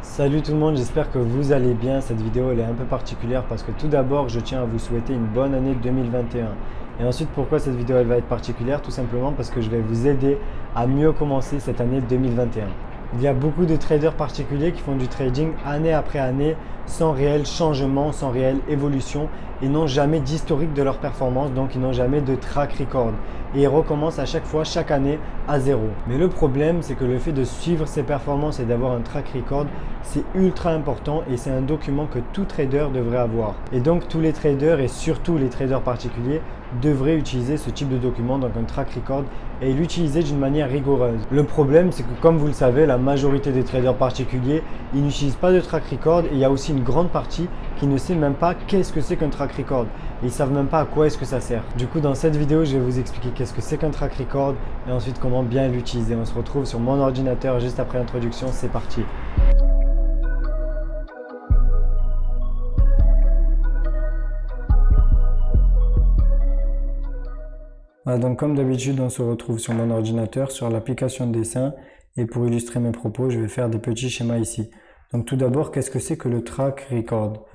Salut tout le monde, j'espère que vous allez bien. Cette vidéo elle est un peu particulière parce que tout d'abord je tiens à vous souhaiter une bonne année 2021. Et ensuite pourquoi cette vidéo elle va être particulière? Tout simplement parce que je vais vous aider à mieux commencer cette année 2021. Il y a beaucoup de traders particuliers qui font du trading année après année sans réel changement, sans réelle évolution. Ils n'ont jamais d'historique de leur performance, donc ils n'ont jamais de track record. Et ils recommencent à chaque fois, chaque année, à zéro. Mais le problème, c'est que le fait de suivre ses performances et d'avoir un track record, c'est ultra important et c'est un document que tout trader devrait avoir. Et donc tous les traders et surtout les traders particuliers devraient utiliser ce type de document, donc un track record, et l'utiliser d'une manière rigoureuse. Le problème, c'est que comme vous le savez, la majorité des traders particuliers, ils n'utilisent pas de track record et il y a aussi une grande partie qui ne sait même pas qu'est-ce que c'est qu'un track record. Et ils ne savent même pas à quoi est-ce que ça sert. Du coup, dans cette vidéo, je vais vous expliquer qu'est-ce que c'est qu'un track record et ensuite comment bien l'utiliser. On se retrouve sur mon ordinateur juste après l'introduction. C'est parti. Voilà, donc comme d'habitude, on se retrouve sur mon ordinateur, sur l'application de dessin. Et pour illustrer mes propos, je vais faire des petits schémas ici. Donc tout d'abord, qu'est-ce que c'est que le track record?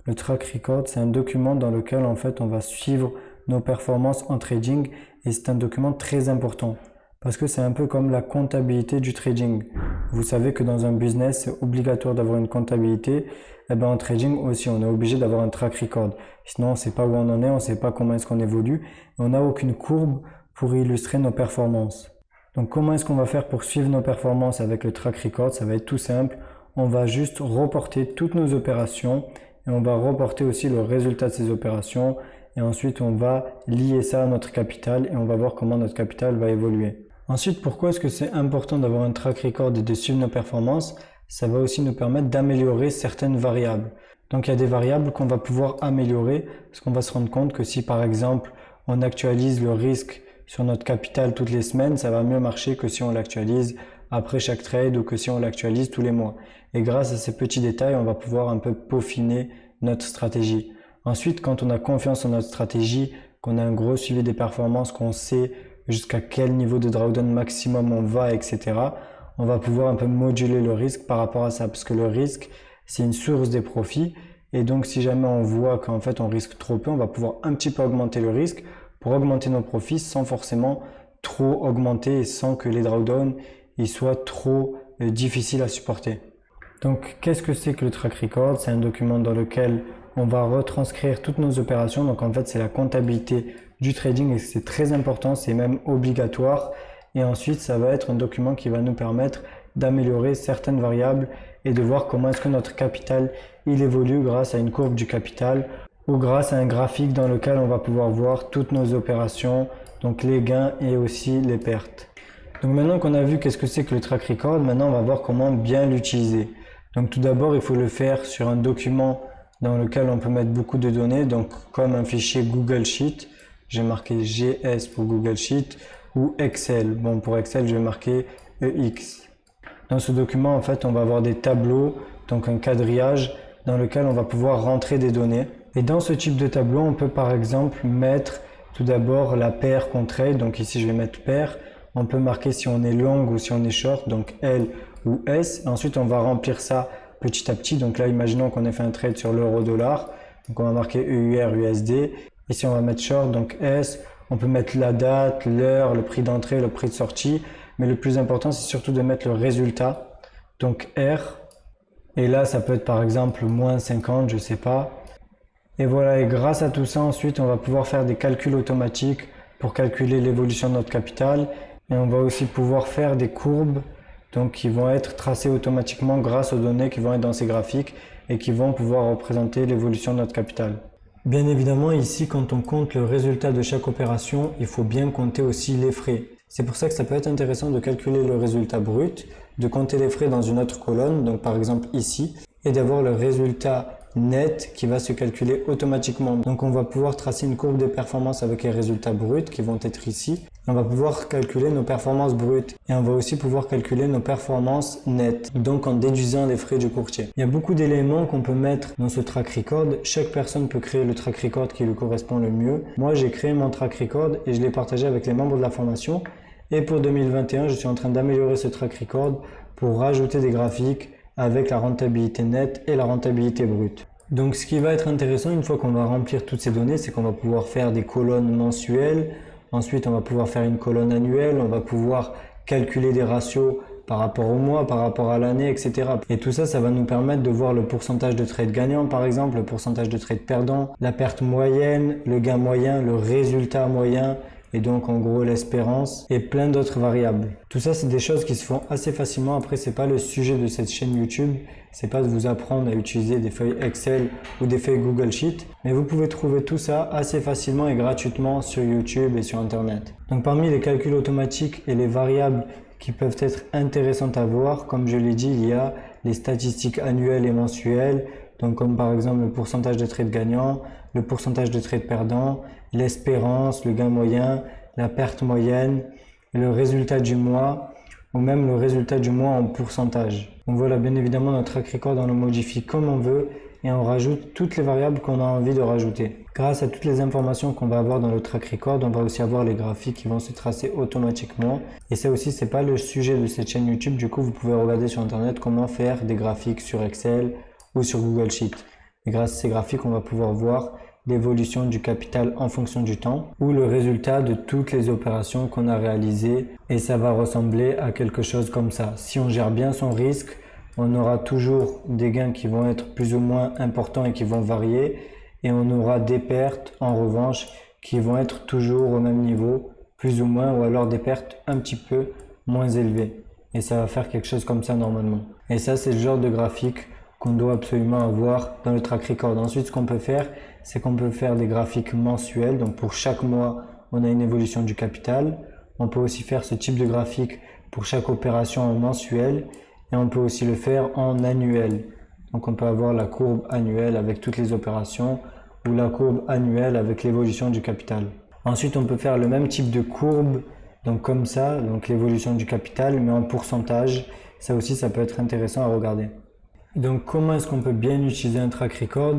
Le track record, c'est un document dans lequel en fait on va suivre nos performances en trading et c'est un document très important parce que c'est un peu comme la comptabilité du trading. Vous savez que dans un business, c'est obligatoire d'avoir une comptabilité. Et bien en trading aussi, on est obligé d'avoir un track record. Sinon, on ne sait pas où on en est, on ne sait pas comment est-ce qu'on évolue et on n'a aucune courbe pour illustrer nos performances. Donc comment est-ce qu'on va faire pour suivre nos performances avec le track record? Ça va être tout simple. On va juste reporter toutes nos opérations et on va reporter aussi le résultat de ces opérations et ensuite on va lier ça à notre capital et on va voir comment notre capital va évoluer. Ensuite, pourquoi est-ce que c'est important d'avoir un track record et de suivre nos performances? Ça va aussi nous permettre d'améliorer certaines variables. Donc il y a des variables qu'on va pouvoir améliorer parce qu'on va se rendre compte que si par exemple on actualise le risque sur notre capital toutes les semaines, ça va mieux marcher que si on l'actualise après chaque trade ou que si on l'actualise tous les mois. Et grâce à ces petits détails, on va pouvoir un peu peaufiner notre stratégie. Ensuite, quand on a confiance en notre stratégie, qu'on a un gros suivi des performances, qu'on sait jusqu'à quel niveau de drawdown maximum on va, etc., on va pouvoir un peu moduler le risque par rapport à ça. Parce que le risque, c'est une source des profits. Et donc, si jamais on voit qu'en fait on risque trop peu, on va pouvoir un petit peu augmenter le risque pour augmenter nos profits sans forcément trop augmenter et sans que les drawdowns soient trop difficiles à supporter. Donc, qu'est-ce que c'est que le track record? C'est un document dans lequel on va retranscrire toutes nos opérations. Donc, en fait, c'est la comptabilité du trading et c'est très important, c'est même obligatoire. Et ensuite, ça va être un document qui va nous permettre d'améliorer certaines variables et de voir comment est-ce que notre capital il évolue grâce à une courbe du capital ou grâce à un graphique dans lequel on va pouvoir voir toutes nos opérations, donc les gains et aussi les pertes. Donc maintenant qu'on a vu qu'est-ce que c'est que le track record, maintenant on va voir comment bien l'utiliser. Donc tout d'abord, il faut le faire sur un document dans lequel on peut mettre beaucoup de données, donc comme un fichier Google Sheet. J'ai marqué GS pour Google Sheet ou Excel. Bon, pour Excel, je vais marquer EX. Dans ce document, en fait, on va avoir des tableaux, donc un quadrillage dans lequel on va pouvoir rentrer des données. Et dans ce type de tableau, on peut par exemple mettre tout d'abord la paire qu'on trade. Donc ici, je vais mettre paire. On peut marquer si on est long ou si on est short, donc L ou S. Et ensuite, on va remplir ça petit à petit. Donc là, imaginons qu'on ait fait un trade sur l'euro-dollar. Donc on va marquer EUR, USD. Et si on va mettre short, donc S, on peut mettre la date, l'heure, le prix d'entrée, le prix de sortie. Mais le plus important, c'est surtout de mettre le résultat. Donc R. Et là, ça peut être par exemple moins 50, je sais pas. Et voilà, et grâce à tout ça, ensuite, on va pouvoir faire des calculs automatiques pour calculer l'évolution de notre capital. Et on va aussi pouvoir faire des courbes donc qui vont être tracées automatiquement grâce aux données qui vont être dans ces graphiques et qui vont pouvoir représenter l'évolution de notre capital. Bien évidemment, ici, quand on compte le résultat de chaque opération, il faut bien compter aussi les frais. C'est pour ça que ça peut être intéressant de calculer le résultat brut, de compter les frais dans une autre colonne, donc par exemple ici, et d'avoir le résultat net qui va se calculer automatiquement. Donc on va pouvoir tracer une courbe de performance avec les résultats bruts qui vont être ici. On va pouvoir calculer nos performances brutes et on va aussi pouvoir calculer nos performances nettes, donc en déduisant les frais du courtier. Il y a beaucoup d'éléments qu'on peut mettre dans ce track record. Chaque personne peut créer le track record qui lui correspond le mieux. Moi, j'ai créé mon track record et je l'ai partagé avec les membres de la formation. Et pour 2021, je suis en train d'améliorer ce track record pour rajouter des graphiques, avec la rentabilité nette et la rentabilité brute. Donc ce qui va être intéressant une fois qu'on va remplir toutes ces données, c'est qu'on va pouvoir faire des colonnes mensuelles, ensuite on va pouvoir faire une colonne annuelle, on va pouvoir calculer des ratios par rapport au mois, par rapport à l'année, etc. Et tout ça, ça va nous permettre de voir le pourcentage de trades gagnants par exemple, le pourcentage de trades perdants, la perte moyenne, le gain moyen, le résultat moyen, et donc en gros l'espérance et plein d'autres variables. Tout ça c'est des choses qui se font assez facilement. Après c'est pas le sujet de cette chaîne YouTube, c'est pas de vous apprendre à utiliser des feuilles Excel ou des feuilles Google Sheet, mais vous pouvez trouver tout ça assez facilement et gratuitement sur YouTube et sur Internet. Donc parmi les calculs automatiques et les variables qui peuvent être intéressantes à voir, comme je l'ai dit, il y a les statistiques annuelles et mensuelles, donc comme par exemple le pourcentage de trades gagnants, le pourcentage de trades perdants, l'espérance, le gain moyen, la perte moyenne, le résultat du mois ou même le résultat du mois en pourcentage. Donc voilà, bien évidemment notre track record on le modifie comme on veut et on rajoute toutes les variables qu'on a envie de rajouter. Grâce à toutes les informations qu'on va avoir dans le track record, on va aussi avoir les graphiques qui vont se tracer automatiquement. Et ça aussi, c'est pas le sujet de cette chaîne YouTube. Du coup, vous pouvez regarder sur Internet comment faire des graphiques sur Excel ou sur Google Sheet. Et grâce à ces graphiques, on va pouvoir voir l'évolution du capital en fonction du temps ou le résultat de toutes les opérations qu'on a réalisées. Et ça va ressembler à quelque chose comme ça. Si on gère bien son risque, on aura toujours des gains qui vont être plus ou moins importants et qui vont varier. Et on aura des pertes, en revanche, qui vont être toujours au même niveau, plus ou moins, ou alors des pertes un petit peu moins élevées. Et ça va faire quelque chose comme ça normalement. Et ça, c'est le genre de graphique qu'on doit absolument avoir dans le track record. Ensuite, ce qu'on peut faire, c'est qu'on peut faire des graphiques mensuels. Donc pour chaque mois, on a une évolution du capital. On peut aussi faire ce type de graphique pour chaque opération en mensuel. Et on peut aussi le faire en annuel. Donc on peut avoir la courbe annuelle avec toutes les opérations ou la courbe annuelle avec l'évolution du capital. Ensuite, on peut faire le même type de courbe, donc comme ça, donc l'évolution du capital, mais en pourcentage. Ça aussi, ça peut être intéressant à regarder. Donc comment est-ce qu'on peut bien utiliser un track record?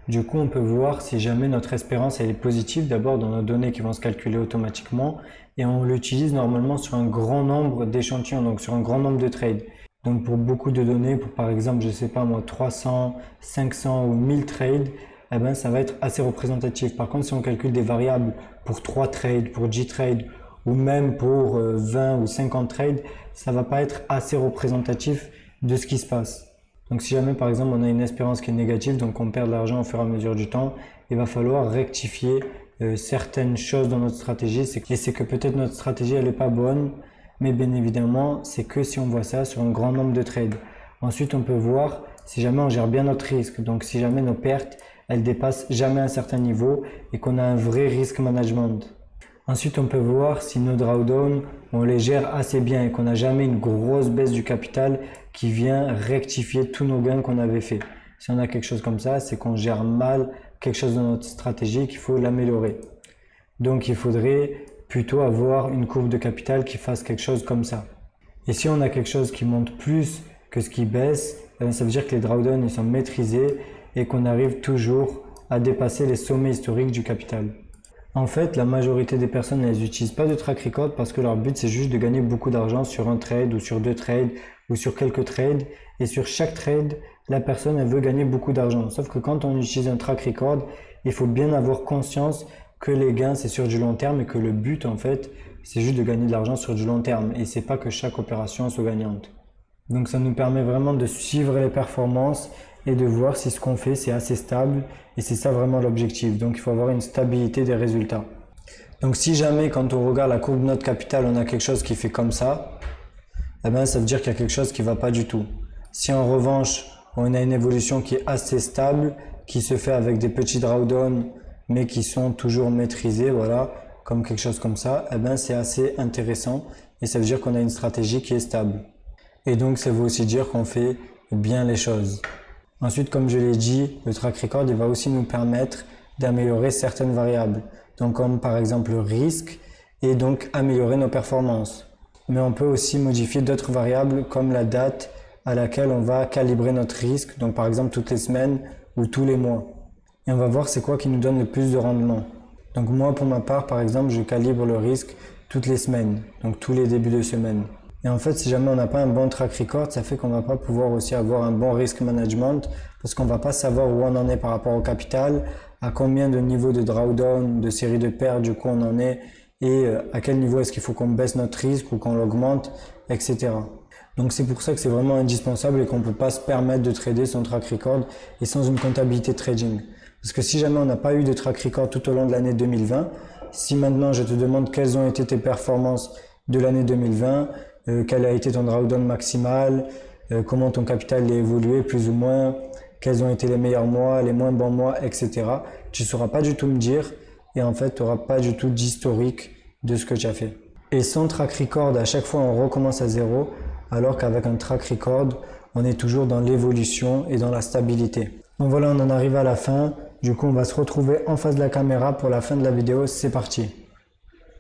Du coup, on peut voir si jamais notre espérance elle est positive, d'abord dans nos données qui vont se calculer automatiquement, et on l'utilise normalement sur un grand nombre d'échantillons, donc sur un grand nombre de trades. Donc pour beaucoup de données, pour par exemple, je sais pas moi, 300, 500 ou 1000 trades, eh ben ça va être assez représentatif. Par contre, si on calcule des variables pour 3 trades, pour 10 trades ou même pour 20 ou 50 trades, ça va pas être assez représentatif de ce qui se passe. Donc si jamais par exemple on a une espérance qui est négative, donc on perd de l'argent au fur et à mesure du temps, il va falloir rectifier certaines choses dans notre stratégie. C'est que peut-être notre stratégie elle est pas bonne, mais bien évidemment c'est que si on voit ça sur un grand nombre de trades. Ensuite on peut voir si jamais on gère bien notre risque, donc si jamais nos pertes elles dépassent jamais un certain niveau et qu'on a un vrai risk management. Ensuite on peut voir si nos drawdowns on les gère assez bien et qu'on n'a jamais une grosse baisse du capital qui vient rectifier tous nos gains qu'on avait fait. Si on a quelque chose comme ça, c'est qu'on gère mal quelque chose dans notre stratégie et qu'il faut l'améliorer. Donc il faudrait plutôt avoir une courbe de capital qui fasse quelque chose comme ça. Et si on a quelque chose qui monte plus que ce qui baisse, ça veut dire que les drawdowns ils sont maîtrisés et qu'on arrive toujours à dépasser les sommets historiques du capital. En fait, la majorité des personnes elles n'utilisent pas de track record parce que leur but c'est juste de gagner beaucoup d'argent sur un trade ou sur 2 trades ou sur quelques trades, et sur chaque trade, la personne elle veut gagner beaucoup d'argent. Sauf que quand on utilise un track record, il faut bien avoir conscience que les gains c'est sur du long terme et que le but en fait c'est juste de gagner de l'argent sur du long terme et c'est pas que chaque opération soit gagnante. Donc ça nous permet vraiment de suivre les performances et de voir si ce qu'on fait c'est assez stable, et c'est ça vraiment l'objectif. Donc il faut avoir une stabilité des résultats. Donc si jamais quand on regarde la courbe de notre capital on a quelque chose qui fait comme ça, eh ben ça veut dire qu'il y a quelque chose qui va pas du tout. Si en revanche on a une évolution qui est assez stable, qui se fait avec des petits drawdowns mais qui sont toujours maîtrisés, voilà, comme quelque chose comme ça, eh ben c'est assez intéressant et ça veut dire qu'on a une stratégie qui est stable. Et donc ça veut aussi dire qu'on fait bien les choses. Ensuite, comme je l'ai dit, le track record il va aussi nous permettre d'améliorer certaines variables, donc comme par exemple le risque, et donc améliorer nos performances. Mais on peut aussi modifier d'autres variables comme la date à laquelle on va calibrer notre risque, donc par exemple toutes les semaines ou tous les mois. Et on va voir c'est quoi qui nous donne le plus de rendement. Donc moi pour ma part par exemple je calibre le risque toutes les semaines, donc tous les débuts de semaine. Et en fait, si jamais on n'a pas un bon track record, ça fait qu'on va pas pouvoir aussi avoir un bon risk management parce qu'on va pas savoir où on en est par rapport au capital, à combien de niveaux de drawdown, de série de paires du coup on en est et à quel niveau est-ce qu'il faut qu'on baisse notre risque ou qu'on l'augmente, etc. Donc c'est pour ça que c'est vraiment indispensable et qu'on peut pas se permettre de trader son track record et sans une comptabilité trading. Parce que si jamais on n'a pas eu de track record tout au long de l'année 2020, si maintenant je te demande quelles ont été tes performances de l'année 2020, quel a été ton drawdown maximal, comment ton capital a évolué plus ou moins, quels ont été les meilleurs mois, les moins bons mois, etc. Tu ne sauras pas du tout me dire et en fait tu n'auras pas du tout d'historique de ce que tu as fait. Et sans track record, à chaque fois on recommence à zéro, alors qu'avec un track record, on est toujours dans l'évolution et dans la stabilité. Donc voilà, on en arrive à la fin. Du coup, on va se retrouver en face de la caméra pour la fin de la vidéo. C'est parti.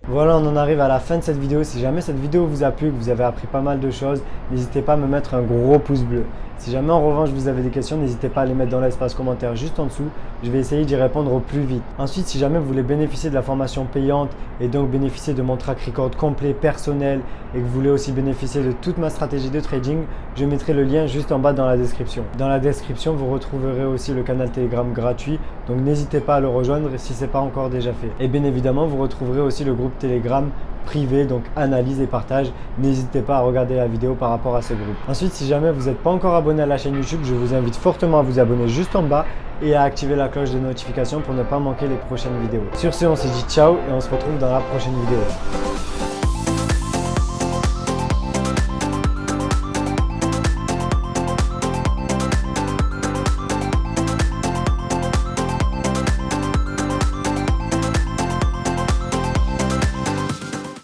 Voilà, on en arrive à la fin de cette vidéo. Si jamais cette vidéo vous a plu, que vous avez appris pas mal de choses, n'hésitez pas à me mettre un gros pouce bleu. Si jamais en revanche vous avez des questions, n'hésitez pas à les mettre dans l'espace commentaire juste en dessous. Je vais essayer d'y répondre au plus vite. Ensuite, si jamais vous voulez bénéficier de la formation payante et donc bénéficier de mon track record complet personnel et que vous voulez aussi bénéficier de toute ma stratégie de trading, je mettrai le lien juste en bas dans la description. Dans la description, vous retrouverez aussi le canal Telegram gratuit, donc n'hésitez pas à le rejoindre si ce n'est pas encore déjà fait. Et bien évidemment, vous retrouverez aussi le groupe Telegram privé, donc analyse et partage. N'hésitez pas à regarder la vidéo par rapport à ce groupe. Ensuite, si jamais vous n'êtes pas encore abonné à la chaîne YouTube, je vous invite fortement à vous abonner juste en bas et à activer la cloche de notification pour ne pas manquer les prochaines vidéos. Sur ce, on se dit ciao et on se retrouve dans la prochaine vidéo.